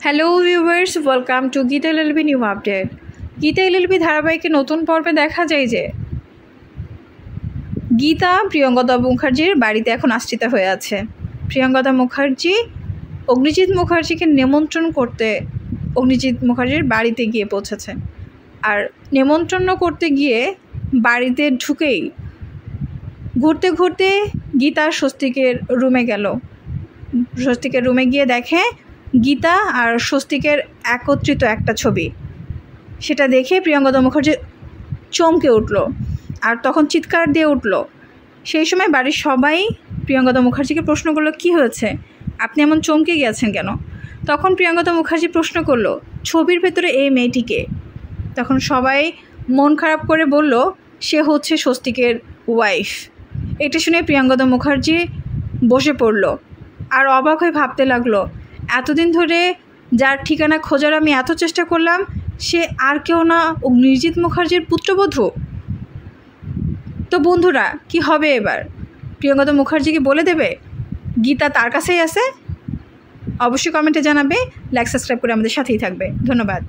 Hello viewers, welcome to Gita LLB new update. Gita LLB ধারাবাহিকে নতুন পর্বে দেখা যায় যে গীতা প্রিয়ঙ্গদা মুখার্জির বাড়িতে এখন আশ্রিতা হয়ে আছে। প্রিয়ঙ্গদা মুখার্জি অগ্নিজিৎ মুখার্জিকে নিমন্ত্রণ করতে অগ্নিজিৎ মুখার্জির বাড়িতে গিয়ে পৌঁছেছে। আর নিমন্ত্রণ করতে গিয়ে বাড়িতে ঢুকেই ঘুরতে ঘুরতে গীতা স্বস্তিকের রুমে গেল। স্বস্তিকের রুমে গিয়ে দেখে গীতা আর স্বস্তিকের একত্রিত একটা ছবি। সেটা দেখে প্রিয়ঙ্গদা মুখার্জি চমকে উঠল আর তখন চিৎকার দিয়ে উঠল। সেই সময় বাড়ির সবাই প্রিয়ঙ্গদা মুখার্জিকে প্রশ্ন করলো, কি হয়েছে, আপনি এমন চমকে গিয়েছেন কেন? তখন প্রিয়ঙ্গদা মুখার্জি প্রশ্ন করলো, ছবির ভেতরে এই মেয়েটিকে? তখন সবাই মন খারাপ করে বলল, সে হচ্ছে স্বস্তিকের ওয়াইফ। এটা শুনে প্রিয়ঙ্গদা মুখার্জি বসে পড়ল আর অবাক হয়ে ভাবতে লাগলো, এতদিন ধরে যার ঠিকানা খোঁজার আমি এত চেষ্টা করলাম, সে আর কেউ না অগ্নিজিৎ মুখার্জির পুত্রবধূ। তো বন্ধুরা, কি হবে এবার? প্রিয়ঙ্গদা মুখার্জিকে বলে দেবে গীতা তার কাছেই আছে? অবশ্যই কমেন্টে জানাবে, লাইক সাবস্ক্রাইব করে আমাদের সাথেই থাকবে। ধন্যবাদ।